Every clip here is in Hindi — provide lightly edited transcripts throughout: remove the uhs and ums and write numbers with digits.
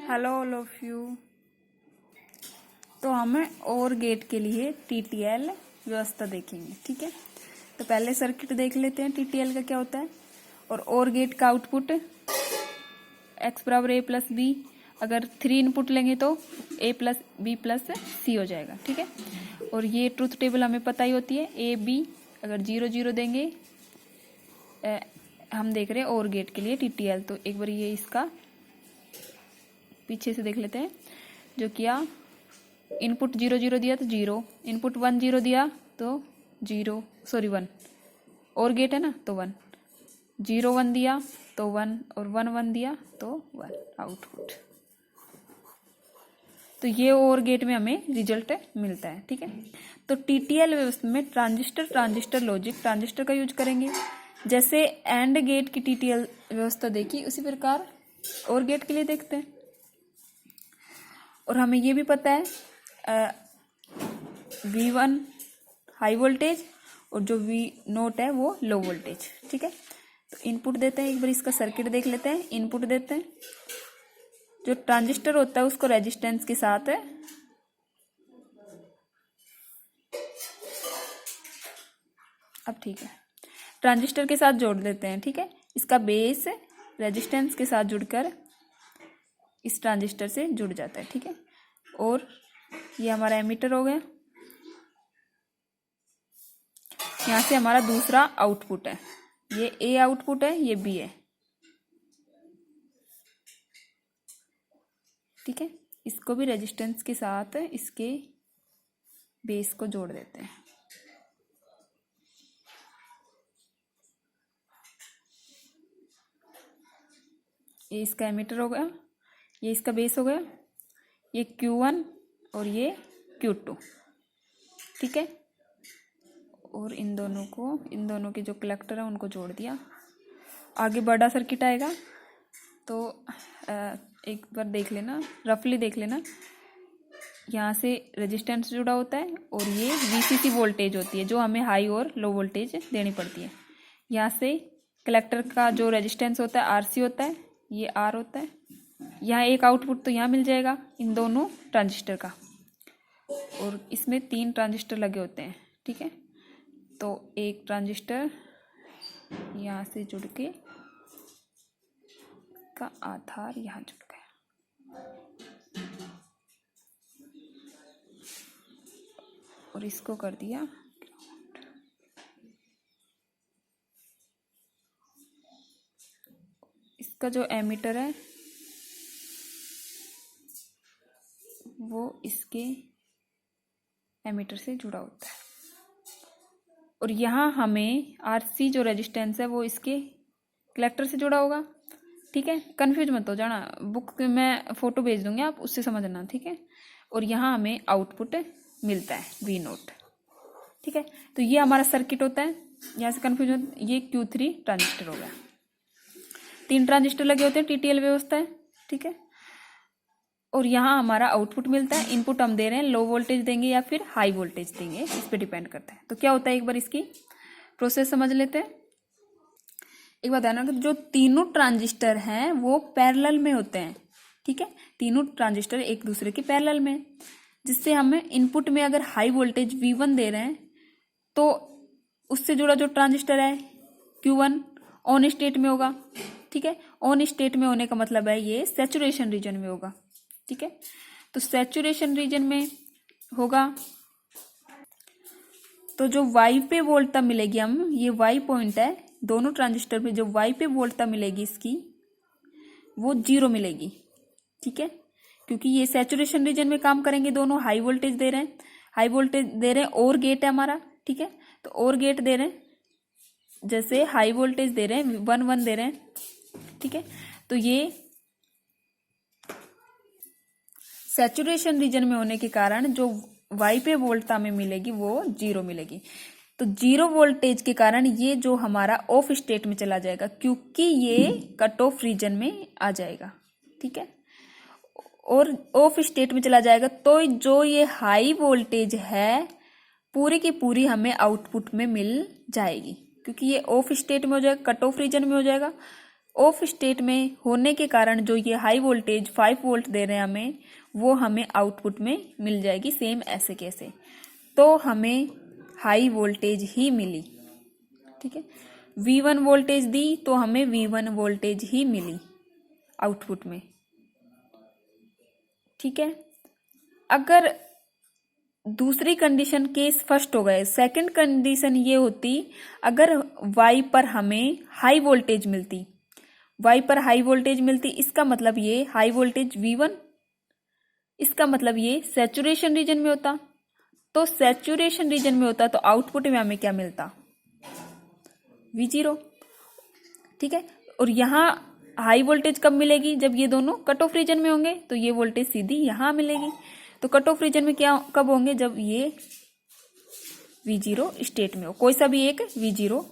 Hello all of you. तो हमें और गेट के लिए टीटीएल व्यवस्था देखेंगे, ठीक है। तो पहले सर्किट देख लेते हैं टीटीएल का क्या होता है। और गेट का आउटपुट x बराबर a प्लस बी, अगर 3 इनपुट लेंगे तो a प्लस बी प्लस सी हो जाएगा, ठीक है। और ये ट्रूथ टेबल हमें पता ही होती है, a b अगर 0 0 देंगे। हम देख रहे हैं और गेट के लिए टीटीएल। तो एक बार ये इसका पीछे से देख लेते हैं। जो किया इनपुट 0 0 दिया तो 0, इनपुट 1 0 दिया तो 0 सॉरी 1, और गेट है ना तो 1, 0 1 दिया तो 1 और 1 1 दिया तो 1 आउटपुट। तो ये और गेट में हमें रिजल्ट मिलता है, ठीक है। तो टीटीएल व्यवस्था में ट्रांजिस्टर लॉजिक ट्रांजिस्टर का यूज करेंगे। जैसे एंड गेट की टीटीएल व्यवस्था देखी उसी प्रकार और गेट के लिए देखते हैं। और हमें ये भी पता है V1 हाई वोल्टेज और जो V0 है वो लो वोल्टेज, ठीक है। तो इनपुट देते हैं, एक बार इसका सर्किट देख लेते हैं। इनपुट देते हैं, जो ट्रांजिस्टर होता है उसको रेजिस्टेंस के साथ है अब ठीक है, ट्रांजिस्टर के साथ जोड़ देते हैं, ठीक है। इसका बेस रेजिस्टेंस के साथ जुड़कर इस ट्रांजिस्टर से जुड़ जाता है, ठीक है। और ये हमारा एमीटर हो गया। यहाँ से हमारा दूसरा आउटपुट है, ये ए आउटपुट है, ये बी है, ठीक है। इसको भी रेजिस्टेंस के साथ इसके बेस को जोड़ देते हैं। ये इसका एमीटर हो गया, ये इसका बेस हो गया, ये Q1 और ये Q2, ठीक है। और इन दोनों के जो कलेक्टर है उनको जोड़ दिया। आगे बड़ा सर्किट आएगा तो एक बार देख लेना, रफली देख लेना। यहाँ से रेजिस्टेंस जुड़ा होता है और ये VCC वोल्टेज होती है जो हमें हाई और लो वोल्टेज देनी पड़ती है। यहाँ से कलेक्टर का जो रेजिस्टेंस होता है RC होता है, ये R होता है। यहाँ एक आउटपुट तो यहाँ मिल जाएगा इन दोनों ट्रांजिस्टर का। और इसमें 3 ट्रांजिस्टर लगे होते हैं, ठीक है। तो एक ट्रांजिस्टर यहाँ से जुड़ के का आधार यहाँ जुड़ गया और इसको कर दिया। इसका जो एमीटर है वो इसके एमीटर से जुड़ा होता है। और यहाँ हमें RC जो रेजिस्टेंस है वो इसके कलेक्टर से जुड़ा होगा, ठीक है। कंफ्यूज मत हो जाना, बुक में फोटो भेज दूंगी, आप उससे समझना, ठीक है। और यहाँ हमें आउटपुट मिलता है V0, ठीक है। तो ये हमारा सर्किट होता है, यहाँ से कंफ्यूज मत। ये Q3 ट्रांजिस्टर हो गया। 3 ट्रांजिस्टर लगे होते हैं, टीटीएल व्यवस्था है, ठीक है। और यहाँ हमारा आउटपुट मिलता है। इनपुट हम दे रहे हैं, लो वोल्टेज देंगे या फिर हाई वोल्टेज देंगे, इस पे डिपेंड करता है। तो क्या होता है एक बार इसकी प्रोसेस समझ लेते हैं। एक बात ध्यान रखना, जो तीनों ट्रांजिस्टर हैं वो पैरेलल में होते हैं, ठीक है। तीनों ट्रांजिस्टर एक दूसरे के पैरेलल में, जिससे हमें इनपुट में अगर हाई वोल्टेज V1 दे रहे हैं तो उससे जुड़ा जो ट्रांजिस्टर है Q1 ऑन स्टेट में होगा, ठीक है। ऑन स्टेट में होने का मतलब है ये सैचुरेशन रीजन में होगा, ठीक है। तो सैचुरेशन रीजन में होगा तो जो Y पे वोल्टता मिलेगी, हम ये Y पॉइंट है, दोनों ट्रांजिस्टर पे जो Y पे वोल्टता मिलेगी इसकी वो 0 मिलेगी, ठीक है। क्योंकि ये सैचुरेशन रीजन में काम करेंगे, दोनों हाई वोल्टेज दे रहे हैं, हाई वोल्टेज दे रहे हैं। और गेट है हमारा, ठीक है। तो और गेट दे रहे हैं, जैसे हाई वोल्टेज दे रहे हैं 1 1 दे रहे हैं, ठीक है। तो ये सैचुरेशन रीजन में होने के कारण जो Y पे वोल्टता में मिलेगी वो 0 मिलेगी। तो 0 वोल्टेज के कारण ये जो हमारा ऑफ स्टेट में चला जाएगा, क्योंकि ये कट ऑफ रीजन में आ जाएगा, ठीक है। और ऑफ स्टेट में चला जाएगा तो जो ये हाई वोल्टेज है पूरी की पूरी हमें आउटपुट में मिल जाएगी, क्योंकि ये ऑफ स्टेट में हो जाएगा, कट ऑफ रीजन में हो जाएगा। ऑफ स्टेट में होने के कारण जो ये हाई वोल्टेज 5 वोल्ट दे रहे हैं हमें, वो हमें आउटपुट में मिल जाएगी सेम ऐसे कैसे। तो हमें हाई वोल्टेज ही मिली, ठीक है। V1 वोल्टेज दी तो हमें V1 वोल्टेज ही मिली आउटपुट में, ठीक है। अगर दूसरी कंडीशन केस फर्स्ट हो गए, सेकंड कंडीशन ये होती अगर Y पर हमें हाई वोल्टेज मिलती, Y पर हाई वोल्टेज मिलती, इसका मतलब ये हाई वोल्टेज V1, इसका मतलब ये सैचुरेशन रीजन में होता। तो सैचुरेशन रीजन में होता तो आउटपुट में हमें क्या मिलता, V0, ठीक है। और यहाँ हाई वोल्टेज कब मिलेगी, जब ये दोनों कट ऑफ रीजन में होंगे, तो ये वोल्टेज सीधी यहाँ मिलेगी। तो कट ऑफ रीजन में क्या कब होंगे, जब ये V0 स्टेट में हो, कोई सा भी एक V0,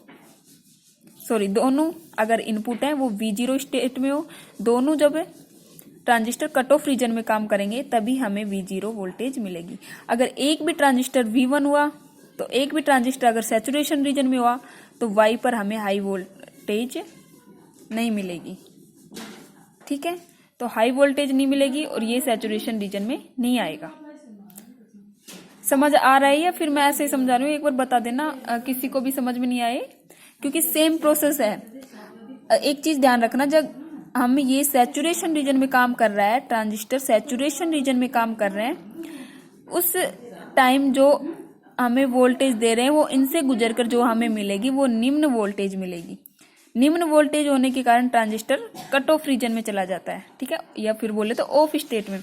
सॉरी दोनों अगर इनपुट है वो V0 स्टेट में हो, दोनों जब ट्रांजिस्टर कट ऑफ रीजन में काम करेंगे तभी हमें V0 वोल्टेज मिलेगी। अगर एक भी ट्रांजिस्टर V1 हुआ तो एक भी ट्रांजिस्टर अगर सैचुरेशन रीजन में हुआ तो Y पर हमें हाई वोल्टेज नहीं मिलेगी, ठीक है। तो हाई वोल्टेज नहीं मिलेगी और ये सैचुरेशन रीजन में नहीं आएगा। समझ आ रहा है या फिर मैं ऐसे ही समझा रही हूँ, एक बार बता देना किसी को भी समझ में नहीं आए, क्योंकि सेम प्रोसेस है। एक चीज ध्यान रखना, जब हम ये सैचुरेशन रीजन में काम कर रहा है, ट्रांजिस्टर सैचुरेशन रीजन में काम कर रहे हैं, उस टाइम जो हमें वोल्टेज दे रहे हैं वो इनसे गुजरकर जो हमें मिलेगी वो निम्न वोल्टेज मिलेगी। निम्न वोल्टेज होने के कारण ट्रांजिस्टर कट ऑफ रीजन में चला जाता है, ठीक है, या फिर बोले तो ऑफ स्टेट में।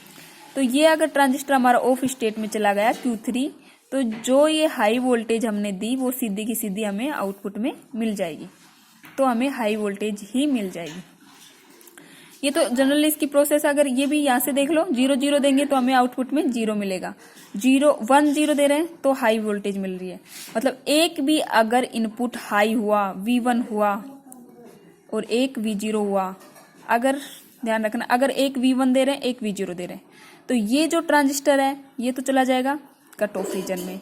तो ये अगर ट्रांजिस्टर हमारा ऑफ स्टेट में चला गया Q3, तो जो ये हाई वोल्टेज हमने दी वो सीधी की सीधी हमें आउटपुट में मिल जाएगी, तो हमें हाई वोल्टेज ही मिल जाएगी। ये तो जनरली इसकी प्रोसेस, अगर ये भी यहाँ से देख लो, 0 0 देंगे तो हमें आउटपुट में 0 मिलेगा, 0 1 0 दे रहे हैं तो हाई वोल्टेज मिल रही है। मतलब एक भी अगर इनपुट हाई हुआ, V1 हुआ और एक V0 हुआ, अगर ध्यान रखना, अगर एक V1 दे रहे हैं एक V0 दे रहे हैं, तो ये जो ट्रांजिस्टर है ये तो चला जाएगा कट ऑफ रीजन में,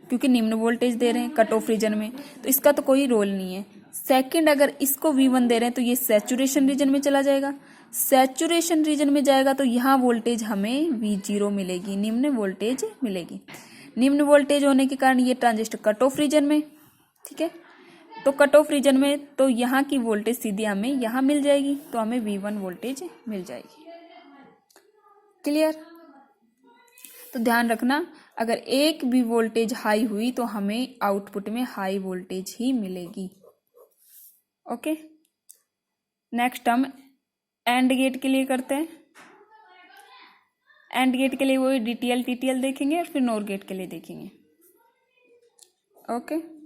क्योंकि निम्न वोल्टेज दे रहे हैं कट ऑफ रीजन में, तो इसका तो कोई रोल नहीं है। सेकंड, अगर इसको V1 दे रहे हैं तो ये सैचुरेशन रीजन में चला जाएगा, सैचुरेशन रीजन में जाएगा तो यहाँ वोल्टेज हमें V0 मिलेगी, निम्न वोल्टेज मिलेगी। निम्न वोल्टेज होने के कारण ये ट्रांजिस्टर कट ऑफ रीजन में, ठीक है। तो कट ऑफ रीजन में तो यहाँ की वोल्टेज सीधी हमें यहाँ मिल जाएगी, तो हमें V1 वोल्टेज मिल जाएगी। क्लियर? तो ध्यान रखना, अगर एक भी वोल्टेज हाई हुई तो हमें आउटपुट में हाई वोल्टेज ही मिलेगी। ओके, नेक्स्ट हम एंड गेट के लिए करते हैं। एंड गेट के लिए वही DTL TTL देखेंगे और फिर नॉर गेट के लिए देखेंगे। ओके।